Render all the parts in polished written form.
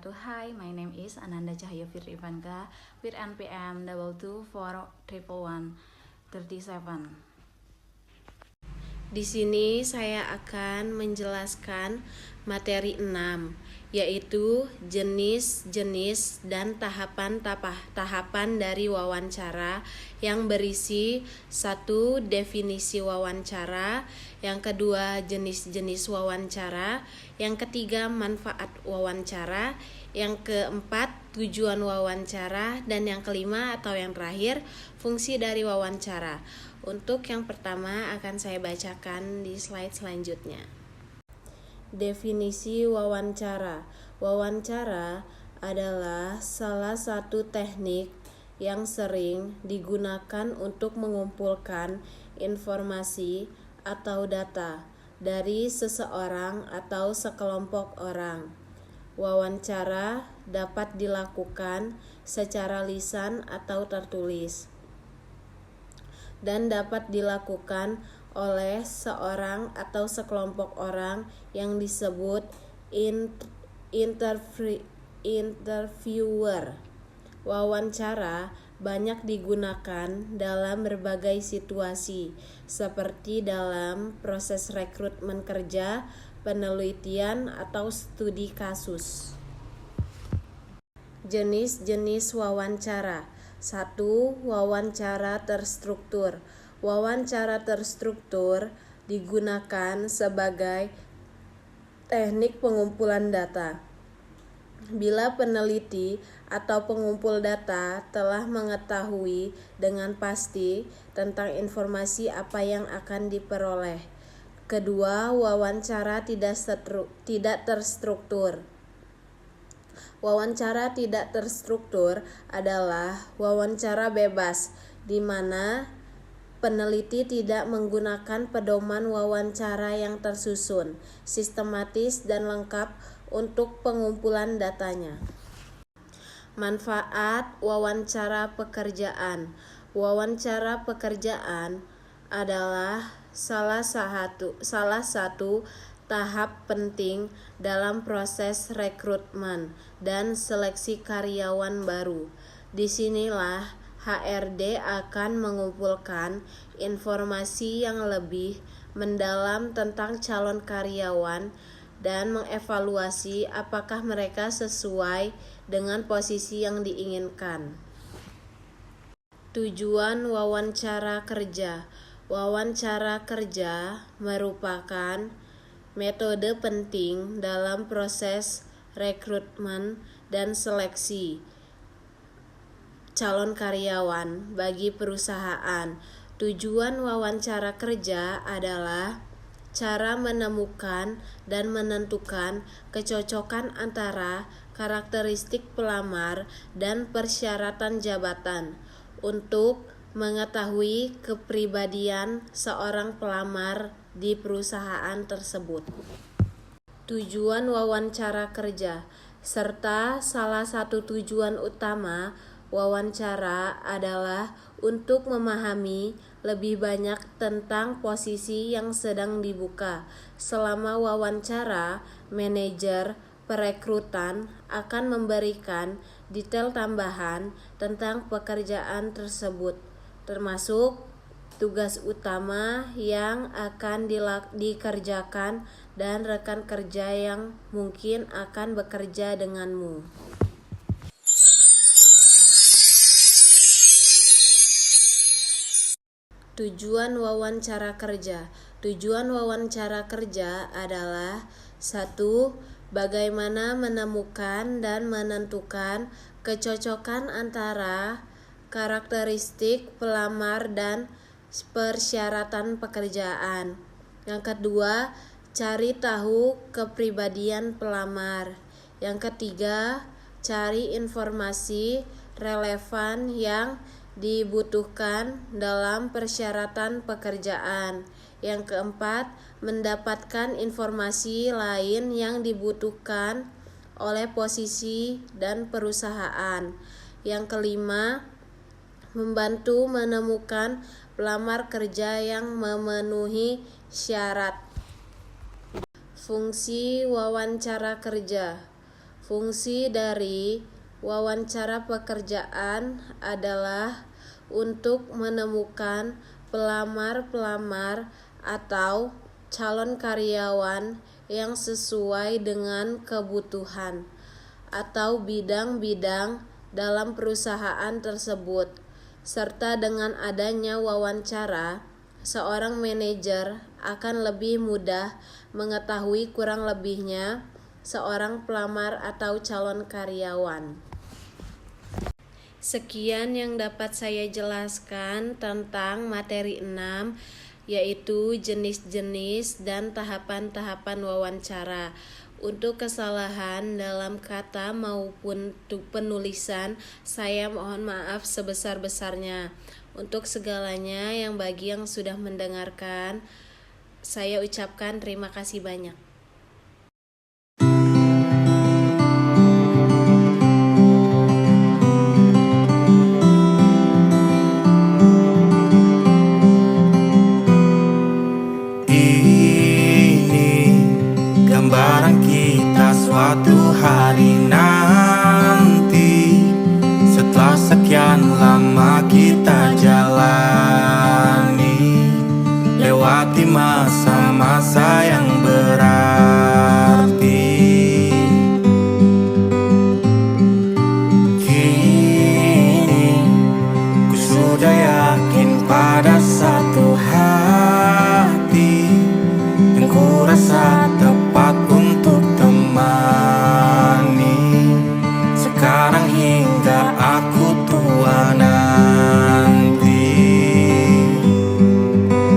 wabarakatuh. Hi, my name is Ananda Cahyo Firly Ivanka with NPM 2241137. Di sini saya akan menjelaskan materi 6, yaitu jenis-jenis dan tahapan dari wawancara yang berisi 1. Definisi wawancara, yang kedua jenis-jenis wawancara, yang ketiga manfaat wawancara, yang keempat tujuan wawancara, dan yang kelima atau yang terakhir fungsi dari wawancara. Untuk yang pertama akan saya bacakan di slide selanjutnya. Definisi wawancara. Wawancara adalah salah satu teknik yang sering digunakan untuk mengumpulkan informasi atau data dari seseorang atau sekelompok orang. Wawancara dapat dilakukan secara lisan atau tertulis, dan dapat dilakukan oleh seorang atau sekelompok orang yang disebut interviewer. Wawancara banyak digunakan dalam berbagai situasi, seperti dalam proses rekrutmen kerja, penelitian, atau studi kasus. Jenis-jenis wawancara. 1. Wawancara terstruktur. Wawancara terstruktur digunakan sebagai teknik pengumpulan data. Bila peneliti atau pengumpul data telah mengetahui dengan pasti tentang informasi apa yang akan diperoleh. Kedua, wawancara tidak terstruktur. Wawancara tidak terstruktur adalah wawancara bebas, di mana peneliti tidak menggunakan pedoman wawancara yang tersusun, sistematis, dan lengkap untuk pengumpulan datanya. Manfaat wawancara pekerjaan. Wawancara pekerjaan adalah salah satu tahap penting dalam proses rekrutmen dan seleksi karyawan baru. Disinilah HRD akan mengumpulkan informasi yang lebih mendalam tentang calon karyawan dan mengevaluasi apakah mereka sesuai dengan posisi yang diinginkan. Tujuan wawancara kerja. Wawancara kerja merupakan metode penting dalam proses rekrutmen dan seleksi calon karyawan bagi perusahaan. Tujuan wawancara kerja adalah cara menemukan dan menentukan kecocokan antara karakteristik pelamar dan persyaratan jabatan untuk mengetahui kepribadian seorang pelamar di perusahaan tersebut. Tujuan wawancara kerja, serta salah satu tujuan utama wawancara adalah untuk memahami lebih banyak tentang posisi yang sedang dibuka. Selama wawancara, manajer perekrutan akan memberikan detail tambahan tentang pekerjaan tersebut, termasuk tugas utama yang akan dikerjakan dan rekan kerja yang mungkin akan bekerja denganmu. Tujuan wawancara kerja. Tujuan wawancara kerja adalah 1. Bagaimana menemukan dan menentukan kecocokan antara karakteristik pelamar dan persyaratan pekerjaan. Yang kedua, cari tahu kepribadian pelamar. Yang ketiga, cari informasi relevan yang dibutuhkan dalam persyaratan pekerjaan. Yang keempat, mendapatkan informasi lain yang dibutuhkan oleh posisi dan perusahaan. Yang kelima, membantu menemukan pelamar kerja yang memenuhi syarat. Fungsi wawancara kerja. Fungsi dari wawancara pekerjaan adalah untuk menemukan pelamar-pelamar atau calon karyawan yang sesuai dengan kebutuhan atau bidang-bidang dalam perusahaan tersebut. Serta dengan adanya wawancara, seorang manajer akan lebih mudah mengetahui kurang lebihnya seorang pelamar atau calon karyawan. Sekian yang dapat saya jelaskan tentang materi 6, yaitu jenis-jenis dan tahapan-tahapan wawancara. Untuk kesalahan dalam kata maupun penulisan, saya mohon maaf sebesar-besarnya. Untuk segalanya, bagi yang sudah mendengarkan, saya ucapkan terima kasih banyak. Gambaran kita suatu hari nanti, setelah sekian lama kita jalani, lewati masa-masa yang berarti. Kini ku sudah yakin pada satu hati yang ku rasa tepat untuk temani, sekarang hingga aku tua nanti.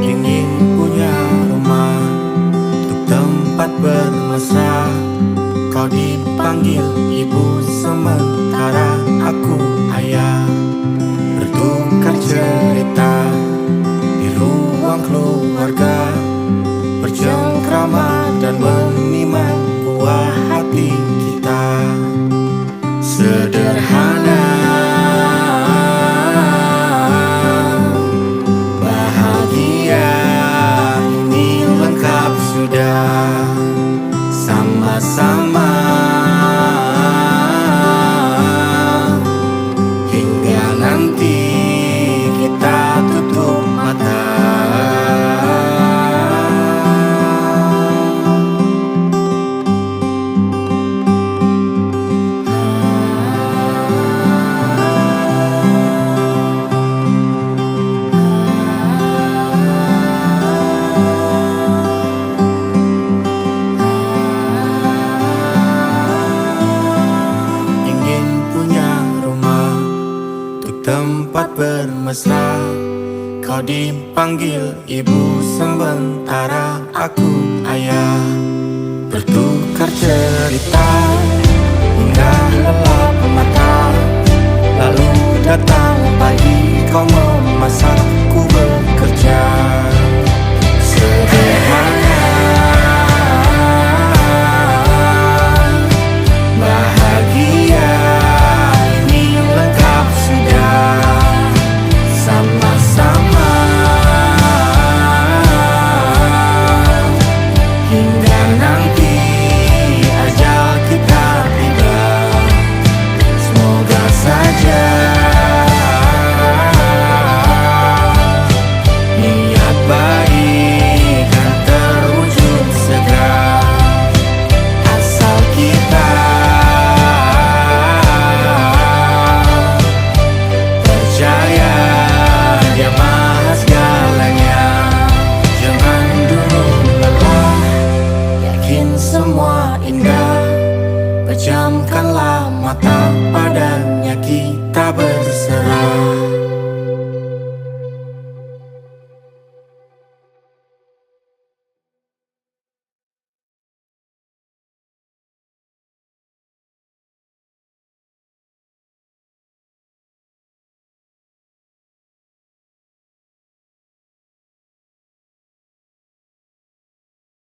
Ingin punya rumah untuk tempat bermesra, kau dipanggil ibu sementara aku ayah. Bertukar cerita di ruang keluarga, bercengkrama dan menimang buah hati kita. Sederhana, bahagia, ini lengkap sudah. Sama-sama hingga nanti kita tutup mata. Tempat bermesra, kau dipanggil ibu sementara aku ayah. Bertukar cerita hingga lelap mata, lalu datang pagi kau memasak